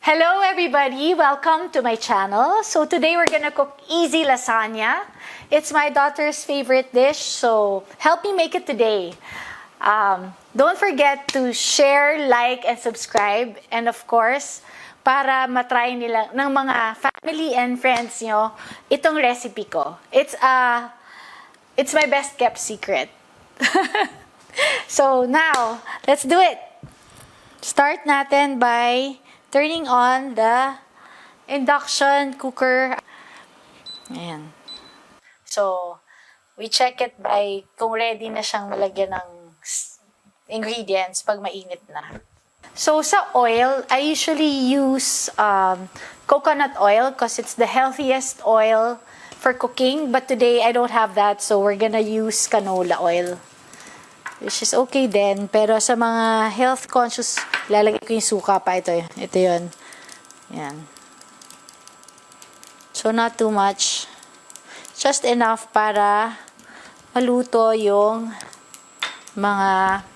Hello everybody, welcome to my channel. So today we're gonna cook easy lasagna. It's my daughter's favorite dish, so help me make it today. Don't forget to share, like, and subscribe. And of course, para matry nila ng mga family and friends nyo itong recipe ko. It's my best kept secret. So now, let's do it. Start natin by turning on the induction cooker. Ayan. So, we check it by kung ready na siyang malagyan ng ingredients pag mainit na. So, sa oil, I usually use coconut oil because it's the healthiest oil for cooking. But today, I don't have that, so we're gonna use canola oil. Which is okay din. Pero sa mga health conscious, lalagay ko yung suka pa. Ito yun. Yan. So, not too much. Just enough para maluto yung mga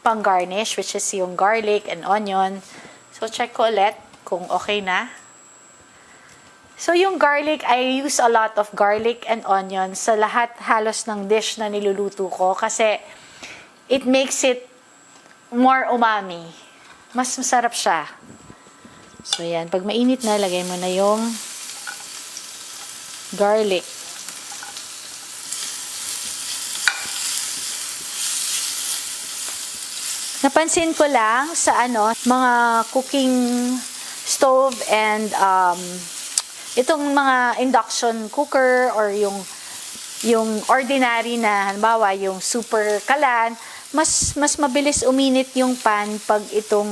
pang-garnish, which is yung garlic and onion. So, check ko ulit kung okay na. So, yung garlic, I use a lot of garlic and onion sa lahat halos ng dish na niluluto ko kasi it makes it more umami. Mas masarap siya. So, yan. Pag mainit na, lagay mo na yung garlic. Napansin ko lang sa mga cooking stove and itong mga induction cooker or yung ordinary na, halimbawa, yung super kalan, mas mabilis uminit yung pan pag itong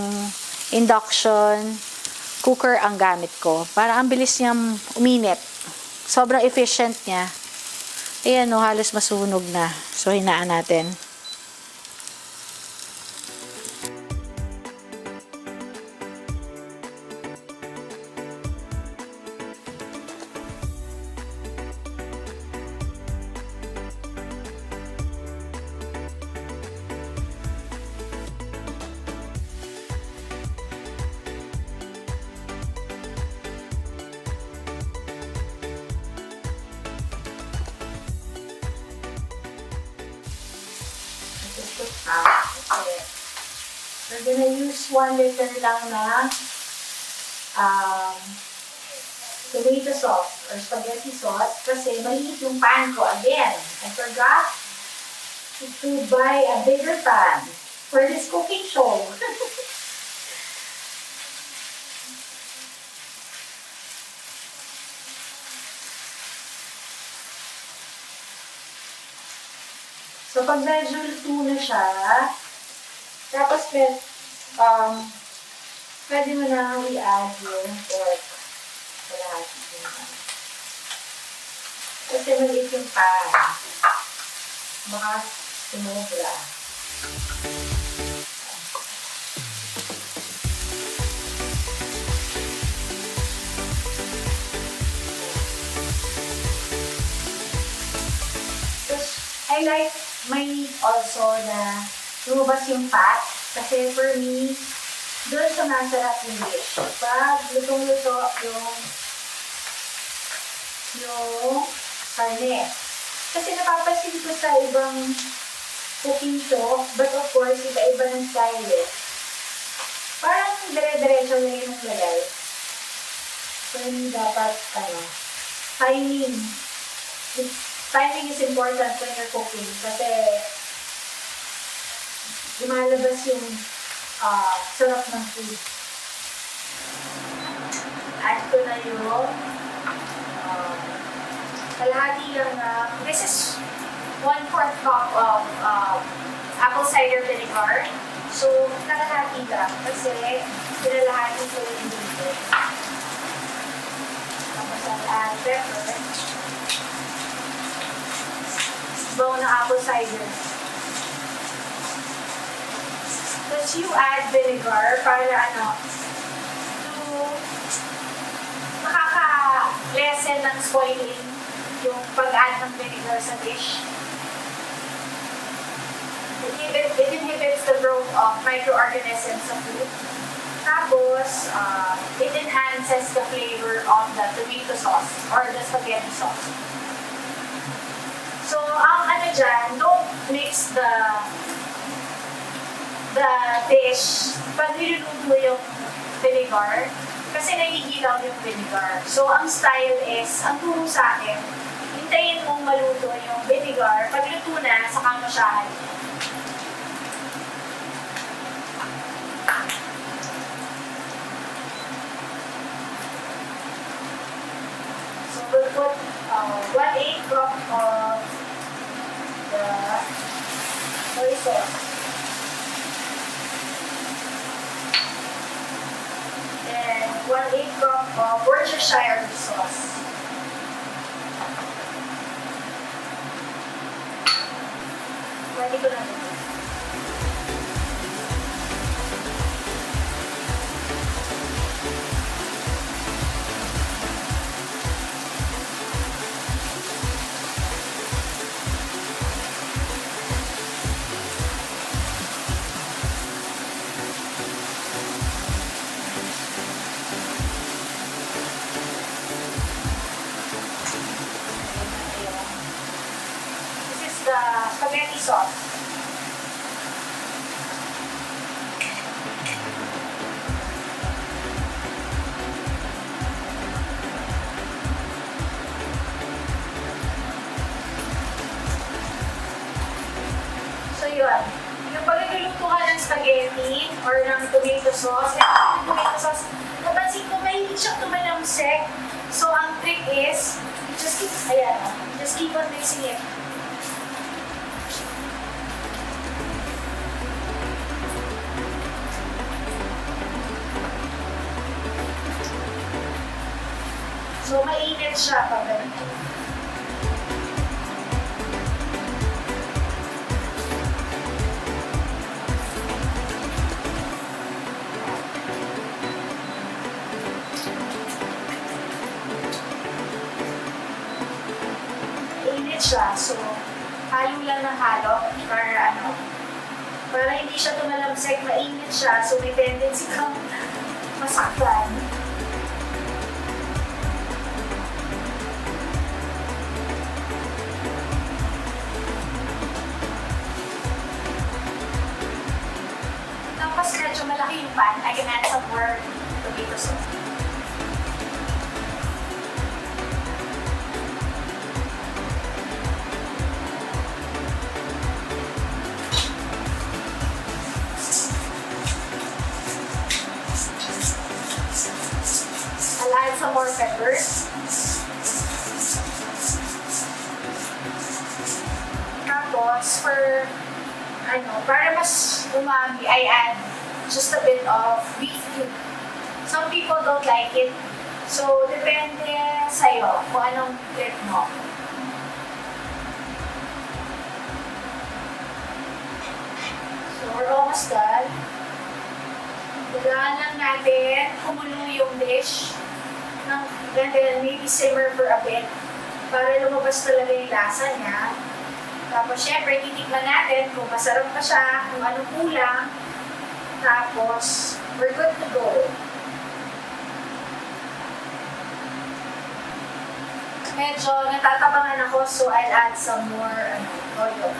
induction cooker ang gamit ko. Para ang bilis niyang uminit. Sobrang efficient niya. Ayan o, halos masunog na. So, hinaan natin. We're gonna use 1 liter lang na tomato sauce or spaghetti sauce kasi maliit yung pan ko. Again, I forgot to buy a bigger pan for this cooking show. So, pag medyo luto na siya, tapos pwede mo na i-add yung pork sa lahat. Kasi maliit yung pan. Baka sumobra. I like my meat also na lumabas yung fat. Kasi for me, doon sa masarap yung dish. Pag lutong-luto yung karne. Kasi napapansin ko sa ibang cooking show, but of course, iba-iba ng style eh. Parang dire-diretso na yung naglagay. So, hindi dapat, timing. Timing is important when you're cooking kasi lumalabas yung sarap ng food. Add ko na yung kalahati lang na, this is 1/4 cup of apple cider vinegar. So, kalahati lang kasi pinalahati ko yung dito. Tapos I'll add pepper. Bawa ng apple cider. Tapos you add vinegar para to makaka-lessen ng spoiling yung pag-add ng vinegar sa dish. It inhibits the growth of microorganisms sa food. Tapos, it enhances the flavor of the tomato sauce or the spaghetti sauce. So, ang ano dyan, don't mix the dish pag niluluto yung vinegar kasi nahihilaw yung vinegar. So, ang style is, ang turo sa akin, hintayin mong maluto yung vinegar. Pag luto na, saka mo siya halin. So, we'll put 1/8 cup of the soy sauce. And 1/8 cup of Worcestershire sauce. Pwede ko na dito. This is the spaghetti sauce. So yun, yung pagluluto ka ng spaghetti or ng tomato sauce, napansin ko may hindi siya tumalamsik. So ang trick is, just keep on mixing it. So mainit siya pag ganito. Siya. So, halo lang ng halo para hindi siya tumalamsik, mainit siya. So, may tendency kang masaktan. Tapos, medyo malaki yung pan. I can add some more tomato sauce. Some more peppers. Tapos, para mas umami, I add just a bit of beef cube. Some people don't like it. So, depende sa'yo kung anong trip mo. So, we're almost done. Biglaan lang natin kumulo yung dish. And then maybe simmer for a bit para lumabas talaga yung lasa niya. Tapos syempre, titikman natin kung masarap pa siya, kung anong kulang. Tapos, we're good to go. Medyo natatabangan ako, so I'll add some more oil.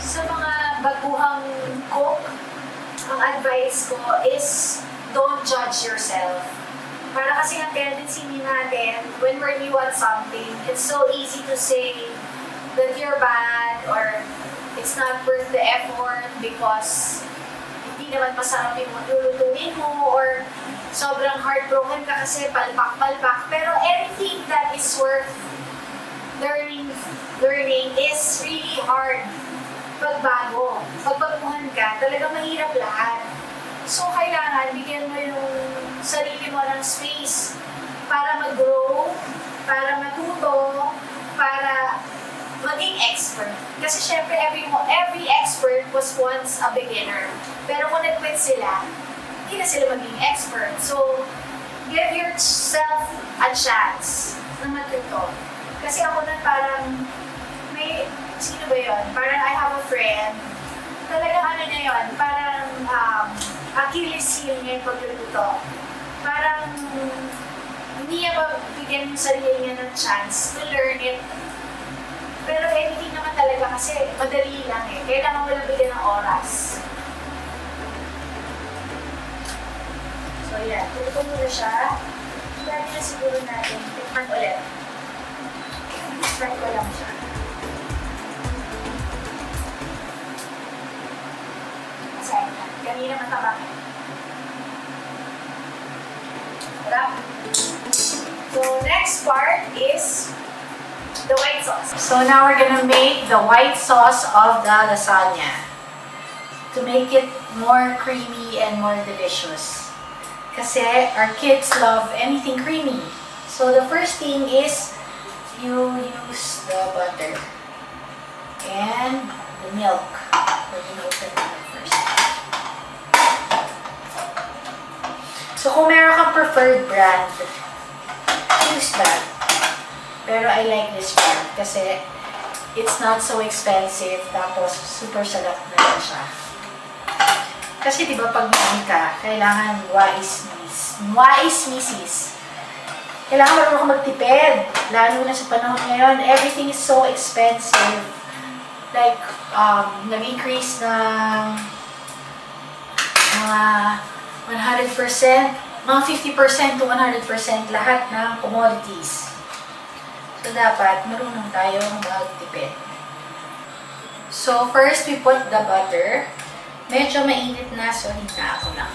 Sa mga baguhang cook, ang advice ko is don't judge yourself. Para kasi ang tendency natin, when we're new at something, it's so easy to say that you're bad or it's not worth the effort because hindi naman masarap yung lulutuin mo or sobrang heartbroken ka kasi palpak-palpak. Pero everything that is worth learning is really hard. Pagbago, pagbaguhan ka, talaga mahirap lahat. So, kailangan bigyan mo yung sarili mo ng space para mag-grow, para matuto, expert. Kasi syempre, every expert was once a beginner. Pero kung nag-quit sila, hindi na sila maging expert. So, give yourself a chance na matuto. Kasi ako na parang, sino ba yun? Parang I have a friend, talagang ano niya yun, parang Achilles heel niya yung pagluluto. Parang, hindi niya mabigyan yung sarili niya ng chance to learn it. Pero anything naman talaga kasi madali lang eh. Kailangan mo lang bigyan ng oras. So yan, tutupo muna siya. Dahil na siguro natin, tikman ulit. Try ko lang siya. Masaya na. Kanina mataba. Sarap. So next part is the white sauce. So now we're gonna make the white sauce of the lasagna to make it more creamy and more delicious. Kasi our kids love anything creamy. So the first thing is you use the butter and the milk. We're gonna open the milk first. So kung meron kang preferred brand, use that. Pero I like this brand kasi it's not so expensive tapos super sarap na rin siya. Kasi diba pag mami ka, kailangan wise misis. Kailangan marunong ka magtipid. Lalo na sa panahon ngayon, everything is so expensive. Like, nag-increase ng mga 100%, mga 50% to 100% lahat ng commodities. So, dapat marunong tayong magtipid. So, first we put the butter. Medyo mainit na, so hinta ako lang.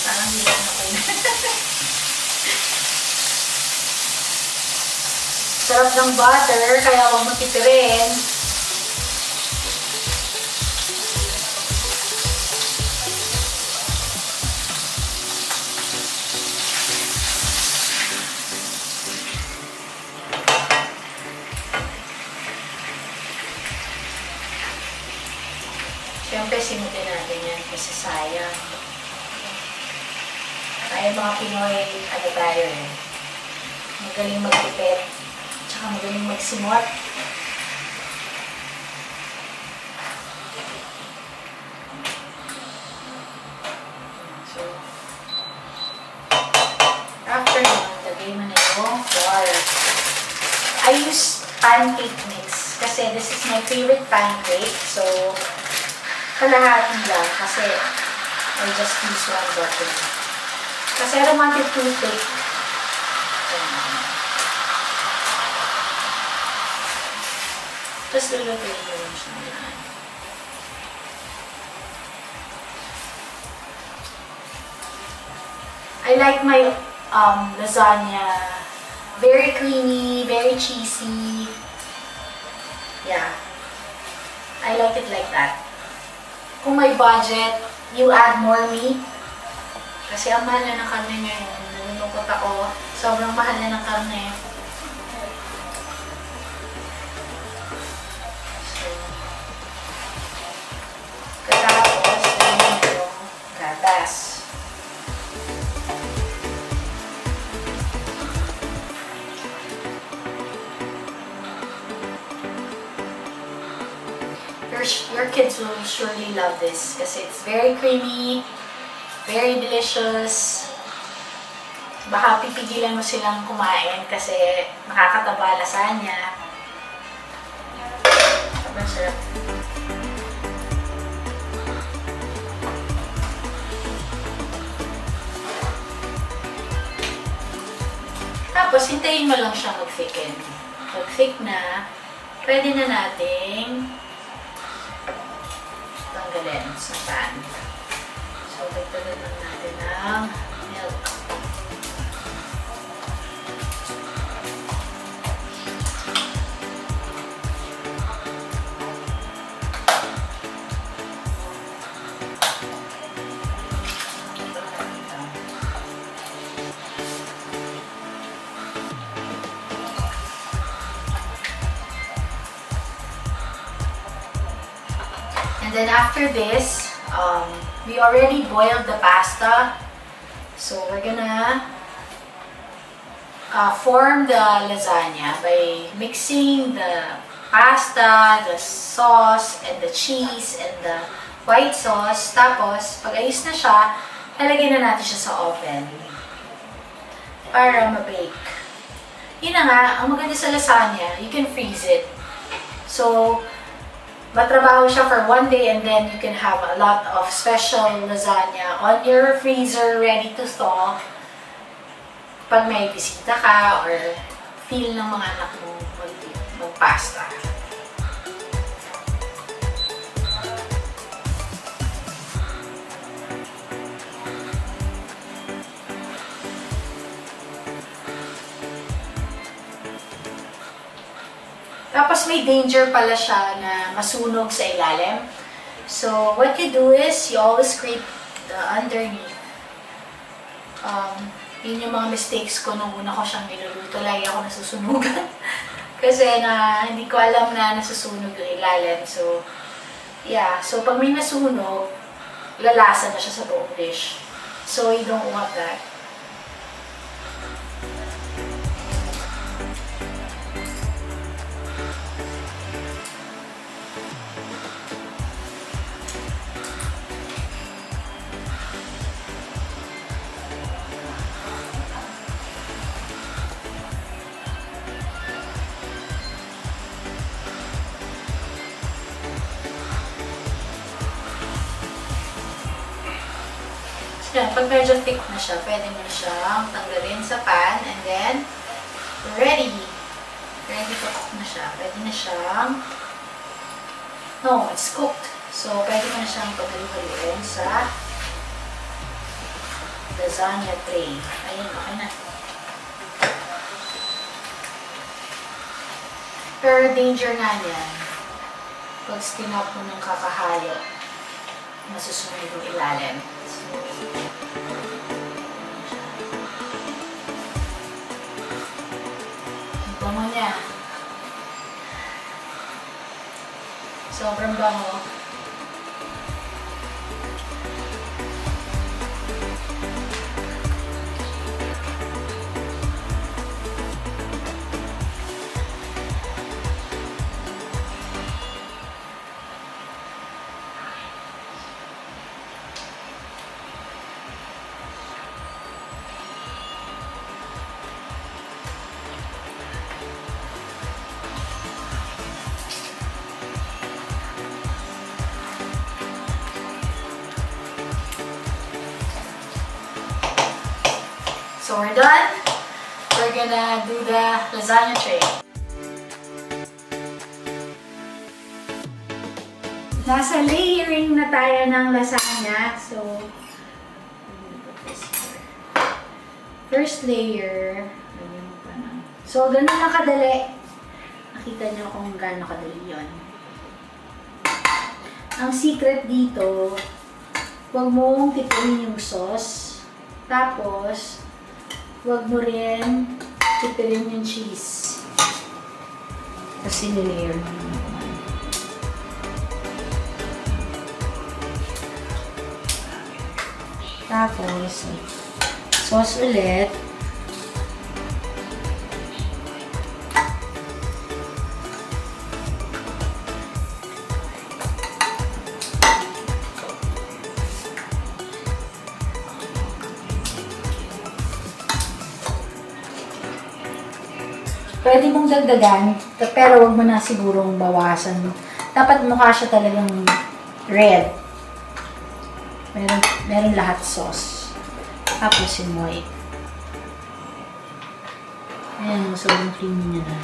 Parang hindi ako sarap ng butter, kaya huwag magtitirin. Siyempre, simutin natin yan kasi sayang. Tayo mga Pinoy, ano tayo eh. Magaling magtipid. Tsaka magaling magsimot. So, after nun, lagay mo na yung flour. I use pancake mix kasi this is my favorite pancake. So, kalahati lang kasi I just use one bottle. Kasi I don't want it too thick. Just lulutuin mo lang siya. I like my lasagna very creamy, very cheesy. Yeah. I like it like that. Kung may budget, you add more meat. Kasi ang mahal na ng karne ngayon. Nalulungkot ako. Sobrang mahal na ng karne. Katapos, namin yung gatas. Your kids will surely love this kasi it's very creamy, very delicious. Baka pipigilan mo silang kumain kasi nakakataba lasagna. Sobrang sarap. Tapos, hintayin mo lang siya mag-thicken. Pag-thick na, pwede na nating tanggalin sa pan. So, dagdagan lang natin ng milk. then after this, we already boiled the pasta. So we're gonna form the lasagna by mixing the pasta, the sauce, and the cheese, and the white sauce. Tapos, pag ayos na siya, lalagyan na natin siya sa oven para ma-bake. Yun na nga, ang maganda sa lasagna, you can freeze it. So, matrabaho siya for one day and then you can have a lot of special lasagna on your freezer ready to thaw pag may bisita ka or feel ng mga anak mo mag-pasta. Tapos may danger pala siya na masunog sa ilalim. So, what you do is, you always scrape the underneath. Yun yung mga mistakes ko nung una ko siyang niluluto. Lagi ako nasusunugan. Kasi hindi ko alam na nasusunog yung ilalim. So, yeah. So, pag may nasunog, lalasa na siya sa buong dish. So, you don't want that. Yan, pag medyo thick na siya, pwede mo siyang tanggalin sa pan and then ready. Ready to cook na siya. Pwede na siyang it's cooked. So, pwede mo na siyang paghaluin sa lasagna tray. Ayun, okay na. Pero danger nga niyan, pag stinap mo ng kakahalo, masusunod yung ilalim. Ang bango niya. Sobrang bango. So we're done. We're gonna do the lasagna tray. Nasa layering na tayo ng lasagna. So, first layer. So, ganun lang kadali. Nakita nyo kung gaano kadali yun. Ang secret dito, huwag mong tipirin yung sauce. Tapos, huwag mo rin tipirin yung cheese. Kasi nilayer mo naman. Tapos, sauce ulit. Pwede mong dagdagan, pero huwag mo na sigurong bawasan. Dapat mukha siya talagang red. Meron lahat sauce. Tapos yung white. Ayan, sobrang creamy niya na.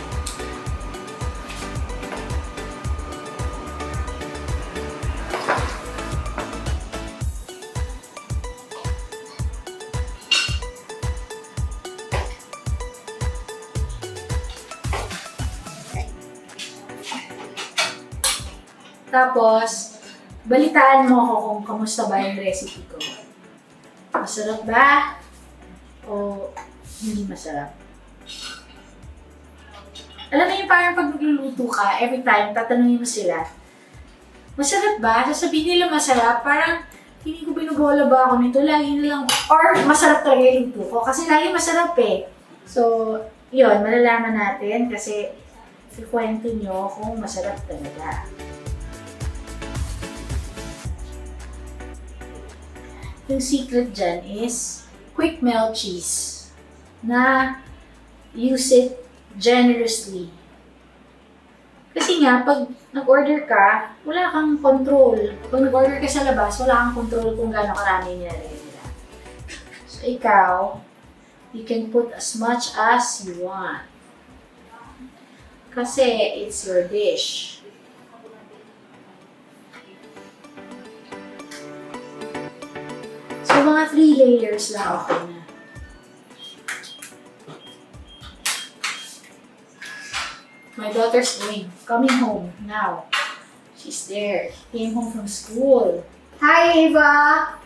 Tapos, balitaan mo ako kung kamusta ba yung recipe ko. Masarap ba? O hindi masarap? Alam mo yung parang pag magluluto ka, every time, tatanungin mo sila, Masarap ba? Sasabihin nila masarap. Parang, hindi ko binubola ba ako nito. Lagi nilang, or masarap talaga yung luto ko. Kasi lagi masarap eh. So, yun, malalaman natin kasi ikwento nyo kung masarap talaga. Yung secret dyan is quick melt cheese na use it generously. Kasi nga, pag nag-order ka, wala kang control. Pag nag-order ka sa labas, wala kang control kung gaano karami nilalagay nila. So, ikaw, you can put as much as you want. Kasi it's your dish. So, mga 3 layers lang okay na. My daughter's coming home now. She's there. Came home from school. Hi, Ava!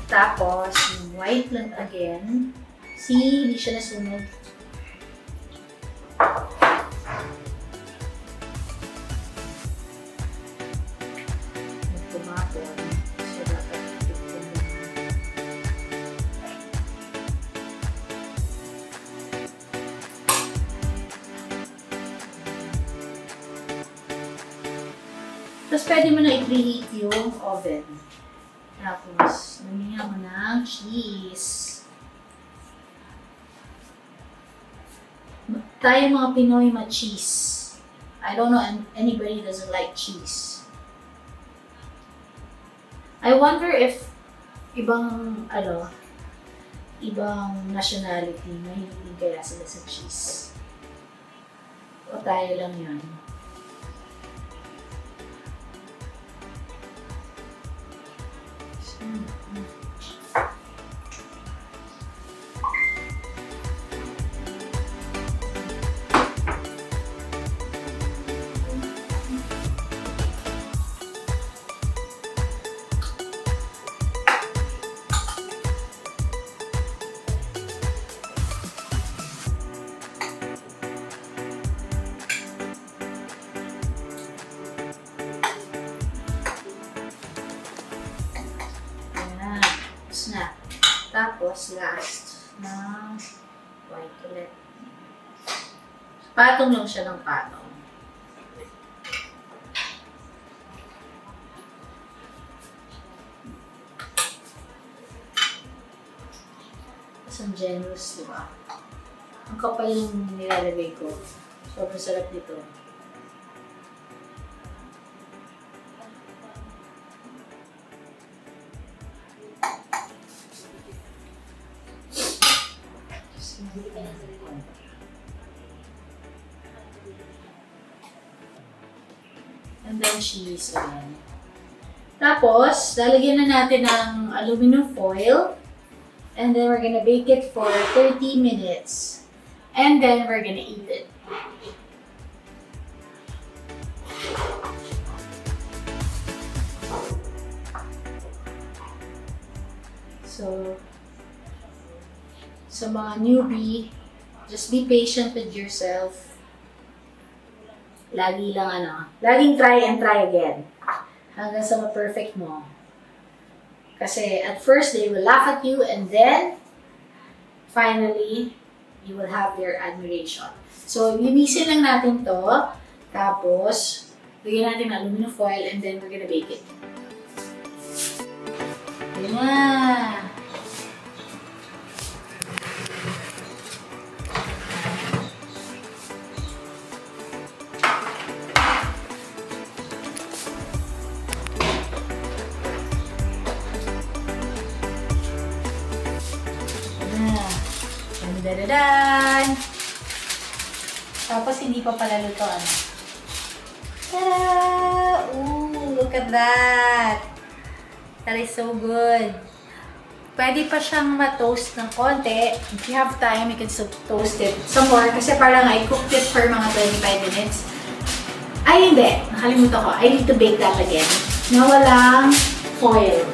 Tapos, yung white lang again. See, hindi siya nasunog. Tumapon. So, dapat ipon lang. Tapos, pwede mo na i-preheat yung oven. Tapos, lumihan mo ng cheese. Tayo mga Pinoy ma-cheese. I don't know anybody doesn't like cheese. I wonder if ibang nationality mahilig kaya sila sa cheese. O tayo lang yun. Na. Tapos, last na white ulit. Patong lang siya ng patong. Tapos ang generous, diba? Ang kapal yung nilalagay ko. Sobrang sarap dito. And then cheese again. Tapos, lalagyan na natin ng aluminum foil. And then we're gonna bake it for 30 minutes. And then we're gonna eat it. So, sa mga newbie, just be patient with yourself. Laging try and try again. Hanggang sa ma-perfect mo. Kasi at first, they will laugh at you and then, finally, you will have their admiration. So, linisin lang natin to. Tapos, lagyan natin ng aluminum foil and then we're gonna bake it. Ayan na! Dadadan! Tapos, hindi pa pala luto, ano? Ta-da! Ooh, look at that! That is so good! Pwede pa siyang ma-toast ng konti. If you have time, you can still toast it some more. Kasi parang I cooked it for mga 25 minutes. Ay, hindi! Nakalimutan ko. I need to bake that again. Na walang foil.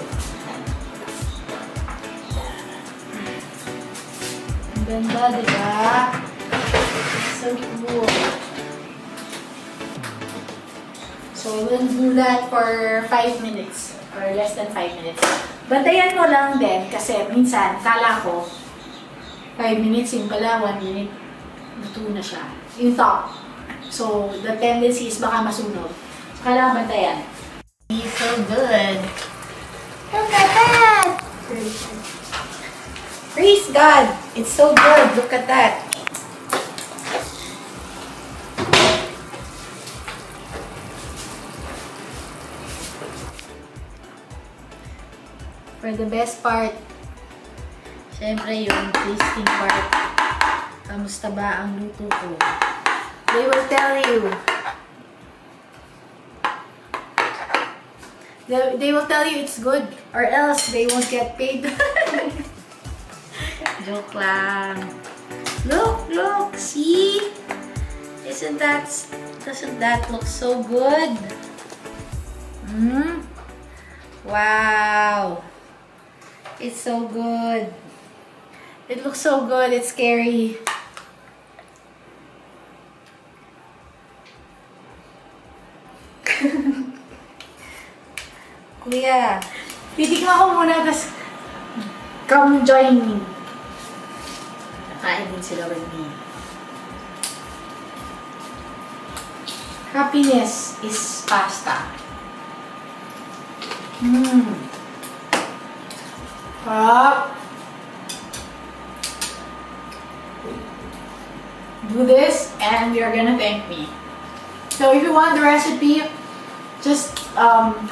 Ganda, diba? So cool. So, we'll do that for 5 minutes or less than 5 minutes. Bantayan mo lang din kasi minsan, kala ko 5 minutes, yung pala 1 minute, luto na siya. Yung top. So, the tendency is baka masunog. So, kailangan bantayan. It's so good. Look at that! Praise God! It's so good. Look at that. For the best part, syempre yung tasting part. Kamusta ba ang luto ko? They will tell you. They will tell you it's good or else they won't get paid. Joke lang. Look, see? Doesn't that look so good? Wow. It's so good. It looks so good. It's scary. Kuya, titikman ko muna, tapos come join me. Nakain din sila with me. Happiness is pasta. Do this and you're gonna thank me. So if you want the recipe, just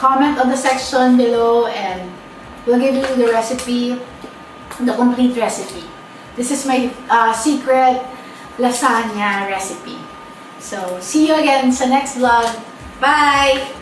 comment on the section below and we'll give you the recipe, the complete recipe. This is my secret lasagna recipe. So see you again sa next vlog. Bye!